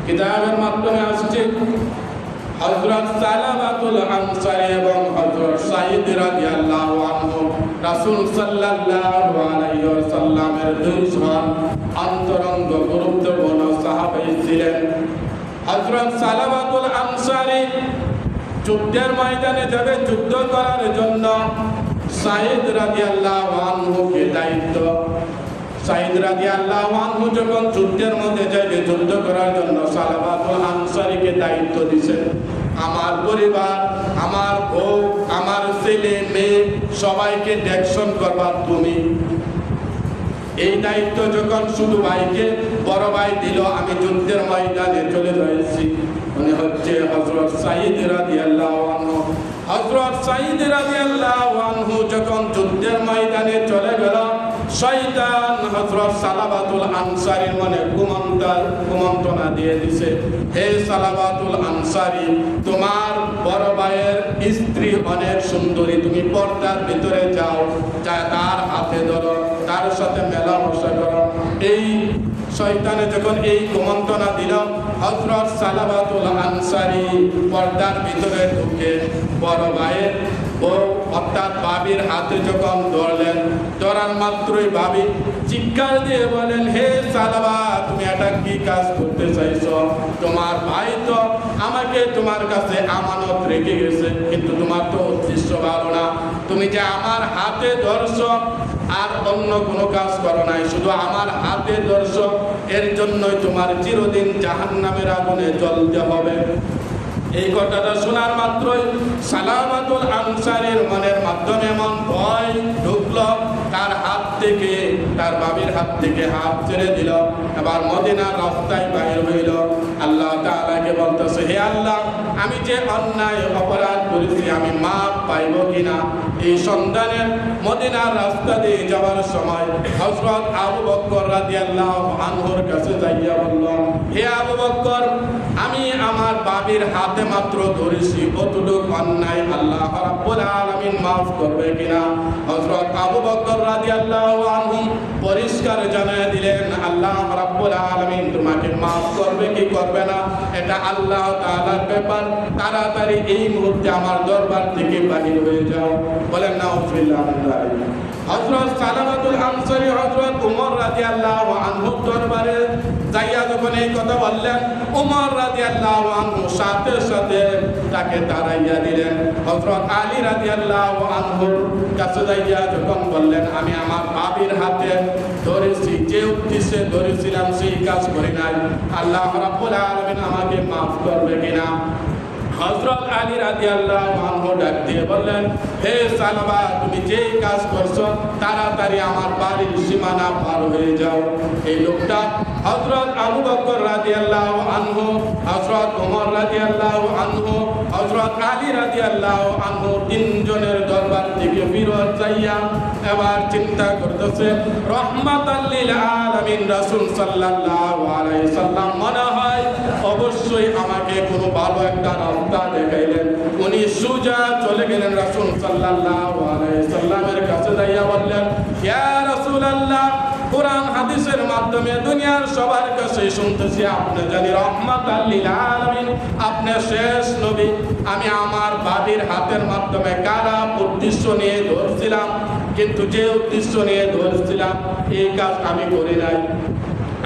কিতাবের মাধ্যমে আসছে হযরত সালামাতুল আনসারী এবং হযরত সাঈদ রাদিয়াল্লাহু আনহু রাসূল সাল্লাল্লাহু আলাইহি ওয়াসাল্লামের দুইজন অন্তরঙ্গ গুরুত্বপূর্ণ সাহাবী ছিলেন। হযরত সালামাতুল আনসারী যুদ্ধের ময়দানে যাবে যুদ্ধ করার জন্য সাঈদ রাদিয়াল্লাহু আনহুকে দায়িত্ব। সাঈদ রাদিয়াল্লাহু আনহু যখন যুদ্ধের মধ্যে যাবে যুদ্ধ করার জন্য সালামাতুল আনসারীকে দায়িত্ব দিয়েছেন, আমার পরিবার, আমার বউ, আমার ছেলে মেয়ে সবাইকে দেখশন করবা তুমি। এই দায়িত্ব যখন শুধু ভাইকে বড় ভাই দিল, আমি যুদ্ধের ময়দানে চলে যাচ্ছি। মনে হচ্ছে হযরত সাঈদ রাদিয়াল্লাহু আনহু, হযরত সাঈদ রাদিয়াল্লাহু আনহু যখন যুদ্ধের ময়দানে চলে গেল, শয়তান হযরত সালামাতুল আনসারীর মনে কুমন্ত্রণা দিয়ে দিছে, হে সালামাতুল আনসারী, তোমার বড় ভাইয়ের স্ত্রী অনেক সুন্দরী, তুমি পর্দার ভিতরে যাও, যা তার হাতে ধরো, তার সাথে মেলামেশা করো। এই শয়তানে যখন এই কুমন্ত্রণা দিল, হযরত সালামাতুল আনসারী পর্দার ভিতরে ঢুকে বড় ভাইয়ের বউ অর্থাৎ ভাবির হাতে যখন ধরলেন, ধরার মাত্রই ভাবি চিৎকার দিয়ে বলেন, হে সালাবা, তুমি এটা কি কাজ করতে চাইছো? তোমার ভাই তো আমাকে তোমার কাছে আমানত রেখে গেছে, কিন্তু তোমার তো উদ্দেশ্য ভালো না। তুমি যে আমার হাতে ধরছো আর অন্য কোনো কাজ করো নাই, শুধু আমার হাতে ধরছো, এর জন্যই তোমার চিরদিন জাহান্নামের আগুনে জ্বলতে হবে। এই কথাটা শোনার মাত্রই সালামাতুল আনসারীর মনের মাধ্যমে এমন ভয় ঢুকলো, তার হাত থেকে, তার বাবির হাত থেকে হাত ছেড়ে দিল, এবার মদিনার রাস্তায় বাইর হইল। আল্লাহ তাআলাকে বলতেছে, হে আল্লাহ, আমি যে অন্যায় অপরাধ করেছি আমি মাপ পাইব কিনা। এই সন্ধানে মদিনার রাস্তা দিয়ে যাওয়ার সময় হযরত আবু বকর রাদিয়াল্লাহু আনহুর কাছে যাইয়া বলল, হে আবু বকর, আমি আমার বাবির হাতে মাত্র ধরেছি, কতটুকু অন্যায় আল্লাহ রাব্বুল আলামিন মাফ করবে কিনা। হযরত আবু বকর রাদিয়াল্লাহু আনহু পরিষ্কার জানিয়ে দিলেন, আল্লাহ রাব্বুল আলামিন তোমাকে মাফ করবে কি করবে না এটা আল্লাহ তাআলার ব্যাপার। তাড়াতাড়ি এই মুহূর্তে আমার দরবার থেকে বাহির হয়ে যাও। বলেন নাউযুবিল্লাহ মিন যালিক। হযরত সালামাতুল আনসারী হযরত ওমর রাদিয়াল্লাহু আনহুর দরবারে যাইয়া যখন এই কথা বললেন, ওমর রাদিয়াল্লাহু আনহু সাথে সাথে তাকে তাড়াইয়া দিলেন। হযরত আলী রাদিয়াল্লাহু আনহুর কাছে যাইয়া যখন বললেন, আমি আমার বাবির হাতে ধরেছি, যে উদ্দেশ্যে ধরেছিলাম সেই কাজ করি নাই, আল্লাহ রাব্বুল আলামিন আমাকে মাফ করবে কিনা। হযরত আলী রাদিয়াল্লাহু আনহু ডাক দিয়ে বললেন, হে সালাবা, তুমি যেই কাজ করছো তাড়াতাড়ি আমার বাড়ির সীমানা পার হয়ে যাও। এই লোকটা হযরত আবু বকর রাদিয়াল্লাহু আনহু, হযরত ওমর রাদিয়াল্লাহু আনহু, হযরত আলী রাদিয়াল্লাহু আনহু তিনজনের দরবার থেকে ফিরত যাইয়া এবার চিন্তা করতেছে, রহমাতাল লিল আলামিন রাসূল সাল্লাল্লাহু আলাইহি সাল্লাম মনে হয় অবশ্যই আমাকে কোনো ভালো একটা রাস্তা দেখাইলেন। উনি সোজা চলে গেলেন রাসূল সাল্লাল্লাহু আলাইহি সাল্লামের কাছে যাইয়া বললেন, ইয়া রাসূলুল্লাহ, কোরআন হাদিসের মাধ্যমে দুনিয়ার সবার কাছে শুনতেছি আপনি জানি রহমাতাল লিল আলামিন, আপনি শেষ নবী। আমি আমার বাবির হাতের মাধ্যমে কারা উদ্দেশ্য নিয়ে ধরছিলাম, কিন্তু যে উদ্দেশ্য নিয়ে ধরছিলাম এই কাজ আমি করি নাই।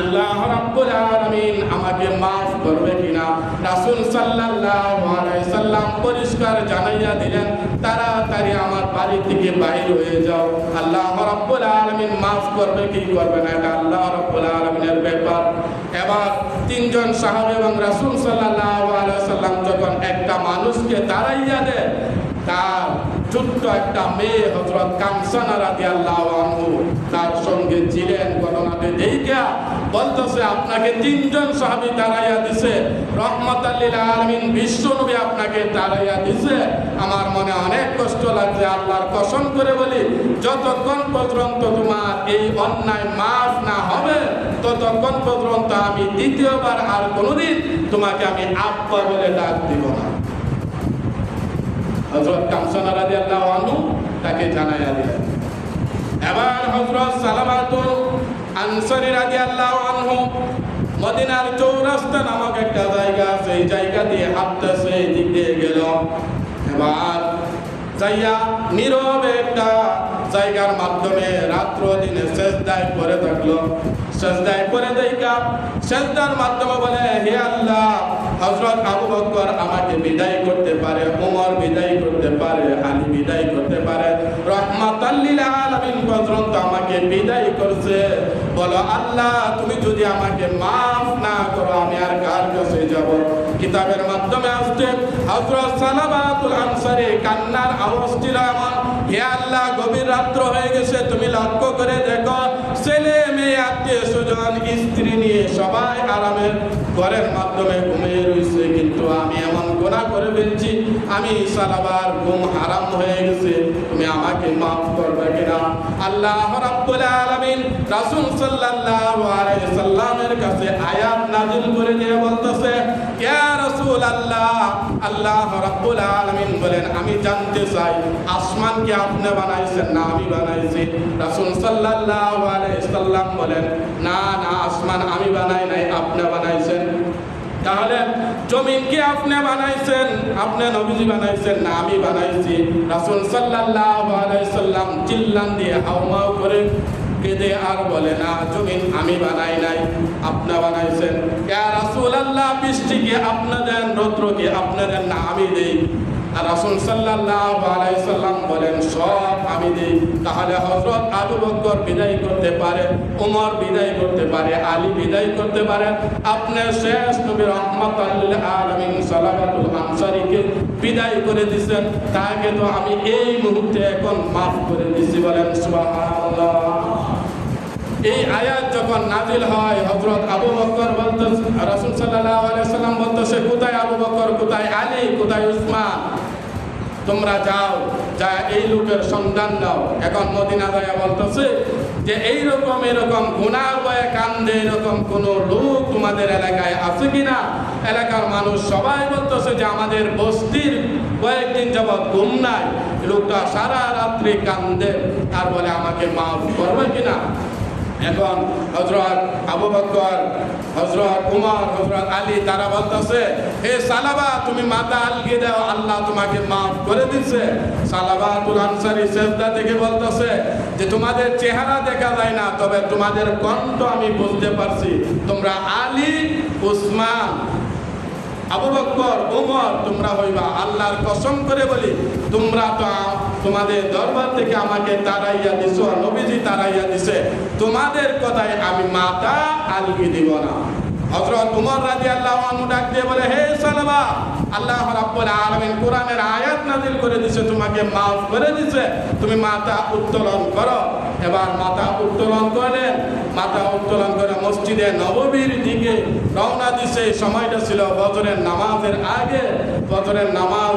আল্লাহ রাব্বুল আলামিন আমাকে মাফ করবে কিনা। রাসূল সাল্লাল্লাহু আলাইহি সাল্লাম পরিষ্কার জানাইয়া দিলেন, তাড়াতাড়ি আমার বাড়ি থেকে বাইরে হয়ে যাও। আল্লাহ রাব্বুল আলামিন মাফ করবে কি করবে না এটা আল্লাহ রাব্বুল আলামিনের ব্যাপার। এবার তিনজন সাহাবী এবং রাসূল সাল্লাল্লাহু আলাইহি সাল্লাম যখন একটা মানুষকে তাড়াইয়া দেয়, তার ছোট্ট একটা মেয়ে হযরত কামসানা রাদিয়াল্লাহু আনহু তার সঙ্গে ছিলেন। ঘটনাতে দেখা বলতেছে, আপনাকে তিনজন সাহাবী তাড়াইয়া দিছে, রহমাতাল লিল আলামিন বিশ্বনবী আপনাকে তাড়াইয়া দিছে। আমার মনে অনেক কষ্ট লাগছে, আল্লাহর কসম করে বলি, যতক্ষণ পর্যন্ত তোমার এই অন্যায় মাফ না হবে ততক্ষণ পর্যন্ত আমি দ্বিতীয়বার আর কোনোদিন তোমাকে আমি আব্বা বলে ডাক দিব না। হযরত কামসানা রাদিয়াল্লাহু আনহু তাকে জানাইয়া দিলেন। এবার হযরত সালামাতুল আনসারী রাদিয়াল্লাহু আনহু মদিনার চৌরাস্তা নামক একটা জায়গা, সেই জায়গা দিয়ে হাঁটতেছে, এই দিক দিয়ে গেল। এবার যাইয়া নীরবে একটা জায়গার মাধ্যমে রাত্র দিনে সেজদায় পড়ে থাকলো। সেজদায় পড়ে দেখা সেজদার মাধ্যমে বলে, হে আল্লাহ, হযরত আবু বকর আমাকে বিদায় করতে পারে, ওমর বিদায় করতে পারে, আলী বিদায় করতে পারে, রাহমাতাল লিল আলামিন পর্যন্ত আমাকে বিদায় করছে। বলো আল্লাহ, তুমি যদি আমাকে মাফ না করো, আমি আর কার কাছে যাব? কিতাবের মাধ্যমে আসছে হযরত সালাবাতুল আনসারী কান্নার আওয়াজ ছিল এমন, হে আল্লাহ, গভীর রাত্র হয়ে গেছে, তুমি লক্ষ্য করে দেখো, ছেলে মেয়ে আত্মীয় স্বজন স্ত্রী নিয়ে সবাই আরামের ঘরের মাধ্যমে ঘুমিয়ে রয়েছে, কিন্তু আমি এমন গুনাহ করে ফেলছি, আমি সালাবার ঘুম হারাম হয়ে গেছে, তুমি আমাকে মাফ করবে কিনা? আল্লাহ রাব্বুল আলামিন রাসূল সাল্লাল্লাহু আলাইহি সাল্লামের কাছে আয়াত নাযিল করে দিয়ে বলতেছে, ইয়া রাসূলুল্লাহ, আল্লাহ রাব্বুল আলামিন বলেন, আমি জানতে চাই আসমান কি আপনি বানাইছেন না আমি বানাইছি? রাসূল সাল্লাল্লাহু আলাইহি সাল্লাম বলেন, না না, আসমান আমি বানাই নাই, আপনি বানাইছেন। তাহলে জমিন কি আপনি বানাইছেন, আপনি নবীজি বানাইছেন না আমি বানাইছি? রাসূল সাল্লাল্লাহু আলাইহি সাল্লাম চিল্লান দিয়ে হাওমাও করে কেঁদে আর বলে, না, জমিন আমি বানাই নাই, আপনি বানাইছেন। ইয়া রাসূলুল্লাহ, বৃষ্টি কি আপনি দেন, রৌদ্র কি আপনি দেন না আমি দেই? আর রাসূল সাল্লাল্লাহু আলাইহি সাল্লাম বলেন, সব আমি দেই। তাহলে হযরত আবু বকর বিদায় করতে পারে, ওমর বিদায় করতে পারে, আলী বিদায় করতে পারে, আপনি শেষ নবী রাহমাতাল লিল আলামিন সালাবাতুল আনসারীকে বিদায় করে দিয়েছেন, তাকে তো আমি এই মুহূর্তে এখন মাফ করে দিয়েছি। বলেন সুবহানাল্লাহ। এই আয়াত যখন নাজিল হয়, হযরত আবু বকর বলতেছে, রাসূল সাল্লাল্লাহু আলাইহি সাল্লাম বলতেছে, কোথায় আবু বকর, কোথায় আলী, কোথায় উসমান? তোমরা যাও, যা এই লোকের সন্ধান দাও। এখন মদিনা যায় বলতেছে যে এইরকম এরকম গুনাহ বয়ে কান্দে এরকম কোন লোক তোমাদের এলাকায় আছে কিনা? এলাকার মানুষ সবাই বলতেছে যে আমাদের বস্তির কয়েকদিন যাবৎ ঘুম নাই, লোকটা সারা রাত্রি কান্দে আর বলে আমাকে মাফ করবে কিনা? এখন হযরত আবু বকর, হযরত উমর, হযরত আলী তারা বলতেছে, হে সালাবা, তুমি মাথা আলগিয়ে দাও, আল্লাহ তোমাকে মাফ করে দিচ্ছে। সালাবাতুল আনসারী সেজদা থেকে বলতেছে যে তোমাদের চেহারা দেখা যায় না, তবে তোমাদের কণ্ঠ আমি বুঝতে পারছি, তোমরা আলী, উসমান, আবু বকর, ওমর তোমরা হইবা। আল্লাহর কসম করে বলি, তোমরা তো তোমাদের দরবার থেকে আমাকে তাড়াইয়া দিছো, নবীজি তাড়াইয়া দিছে, তোমাদের কথায় আমি মাথা আলগি দিব না। হযরত উমর রাদিয়াল্লাহু আনহু ডাক দিয়ে বলে, হে সালাবা, আল্লাহ রাব্বুল আলামিন কোরআনের আয়াত নাযিল করে দিয়েছে, তোমাকে মাফ করে দিয়েছে, তুমি মাথা উত্তোলন করো। এবার মাথা উত্তোলন করলেন, মাথা উত্তোলন করে মসজিদে নববীর দিকে রওনা দিছে। সময়টা ছিল ফজরের নামাজের আগে। ফজরের নামাজ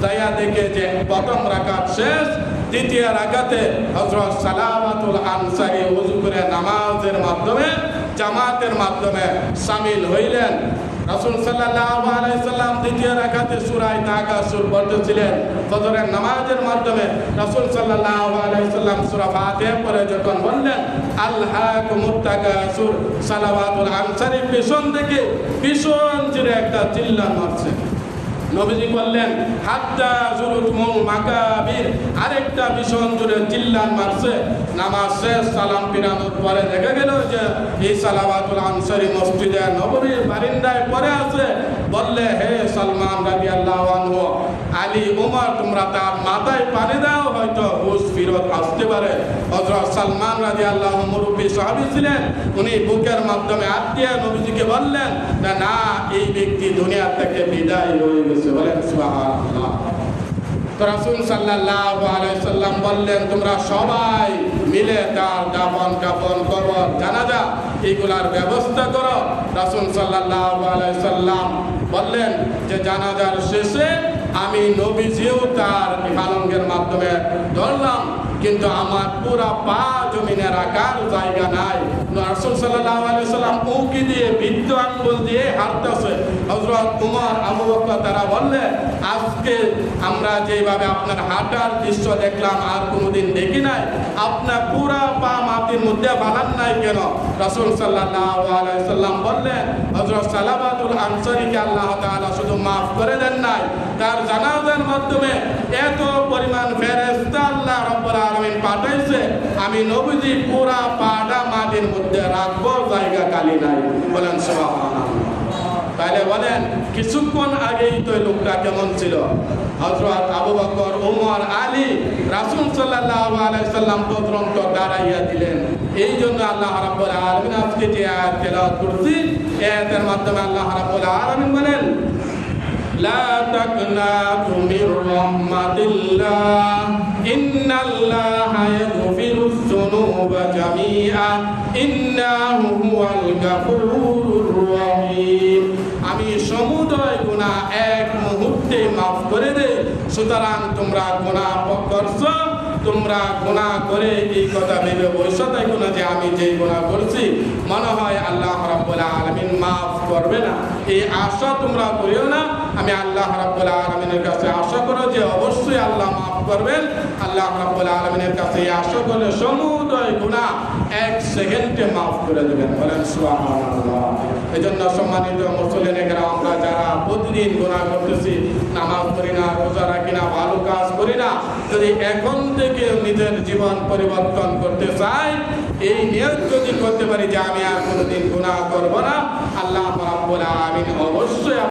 যাইয়া দেখে যে প্রথম রাকাত শেষ, দ্বিতীয় রাকাতে হযরত সালাবাতুল আনসারী ওযু করে নামাজের মাধ্যমে, জামাতের মাধ্যমে শামিল হইলেন। রাসূল সাল্লাল্লাহু আলাইহি সাল্লাম দ্বিতীয় রাকাতে সূরা তাকাসুর পড়তেছিলেন। ফজরের নামাজের মাধ্যমে রাসূল সাল্লাল্লাহু আলাইহি সাল্লাম সূরা ফাতিহা পড়ে যখন বললেন আলহাকুমুত তাকাসুর, সালাবাতুল আনসারী পিছন থেকে ভীষণ জোরে একটা চিল্লা মারছে। নবীজি বললেন হাত্তা যুরুতুমুল মাকাবির, আরেকটা ভীষণ জোরে চিল্লান মারছে। নামাজ শেষ, সালাম ফিরানোর পরে দেখা গেল যে এই সালাবাতুল আনসারী মসজিদে নববীর বারিন্দায় পড়ে আছে। বললে, হে সালমান রাদিয়াল্লাহু আনহু, আলী, ওমর, তোমরা তার মাথায় পানি দাও, হয়তো হুশ ফিরত আসতে পারে। হযরত সালমান রাদিয়াল্লাহু আনহু মুরব্বী সাহাবী ছিলেন, উনি বুকের মাধ্যমে হাত দিয়ে নবীজিকে বললেন, না, এই ব্যক্তি দুনিয়া থেকে বিদায় হয়ে গেছে। বলেন সুবহানাল্লাহ। তো রাসূল সাল্লাল্লাহু আলাইহি সাল্লাম বললেন, তোমরা সবাই মিলে তার দাফন কাফন, কবর, জানাজা এইগুলার ব্যবস্থা করো। রাসূল সাল্লাল্লাহু আলাইহি সাল্লাম বললেন যে জানাজার শেষে আমি নবীজিও তার পালঙ্কের মাধ্যমে ধরলাম, কিন্তু আমার পুরা পা জমিনে রাখার জায়গা নাই। রাসূল সাল্লাল্লাহু আলাইহি সাল্লাম উঁকি দিয়ে বৃদ্ধ আঙ্গুল দিয়ে হাঁটতেছে। হযরত উমর, আবু বকর তারা বললেন, আজকে আমরা যেভাবে আপনার হাঁটার দৃশ্য দেখলাম আর কোনোদিন দেখি নাই। আপনার পুরা পা মাটির মধ্যে বানান নাই কেন? রাসূল সাল্লাল্লাহু আলাইহি সাল্লাম বললেন, হযরত সালাবাতুল আনসারীকে আল্লাহ তাআলা শুধু মাফ করে দেন নাই, তার জানাজার মাধ্যমে এত পরিমাণ ফেরেশতা আল্লাহ রাব্বুল আলামিন পাঠাইছে, আমি নবীজি পুরা পাটা মাটির মধ্যে রাখবো, জায়গা খালি নাই। বলেন সুবহানাল্লাহ। তাহলে বলেন কিছুক্ষণ আগেই তো লোকটা কেমন ছিল? হযরত আবু বকর, ওমর, আলী, রাসূল সাল্লাল্লাহু আলাইহি সাল্লাম পর্যন্ত দাঁড়াইয়া দিলেন। এই জন্য আল্লাহ রাব্বুল আলামিন আজকে যে আয়াত তেলাওয়াত করছি, এই আয়াতের মাধ্যমে আল্লাহ রাব্বুল আলামিন বলেন, লা তাকনাতু মির রাহমাতিল্লাহ ইন্নাল্লাহা ইয়াগফিরুজ যুনুবা জামিআ ইন্নাহু হুয়াল গাফুরুর রহিম। আমি সমুদয় গুনাহ এক মুহূর্তে মাফ করে দেই। সুতরাং তোমরা গুনাহ করছো, তোমরা গুনাহ করে এই কথা ভেবে বসে থাকো না যে আমি যেই গুনাহ করছি মনে হয় আল্লাহ রাব্বুল আলামিন মাফ করবে না। এই আশা তোমরা করিও না। আমি আল্লাহ রাব্বুল আলামিনের কাছে আশা করো যে অবশ্যই আল্লাহ মাফ করবেন। আল্লাহ রাব্বুল আলামিনের কাছে এই আশা করলে সমুদয় গুনাহ এক সেকেন্ডে মাফ করে দেবেন। বলেন সুবহানাল্লাহ। এজন্য সম্মানিত মুসলিমেরা, আমরা যারা প্রতিদিন গুনাহ করতেছি, নামাজ পড়ি না, রোজা রাখি না, ভালো কাজ করি না, যদি এখন থেকে নিজের জীবন পরিবর্তন করতে চাই, এই নিয়ত যদি করতে পারি যে আমি আর কোনোদিন গুনাহ করব না, আল্লাহ রাব্বুল আলামিন অবশ্যই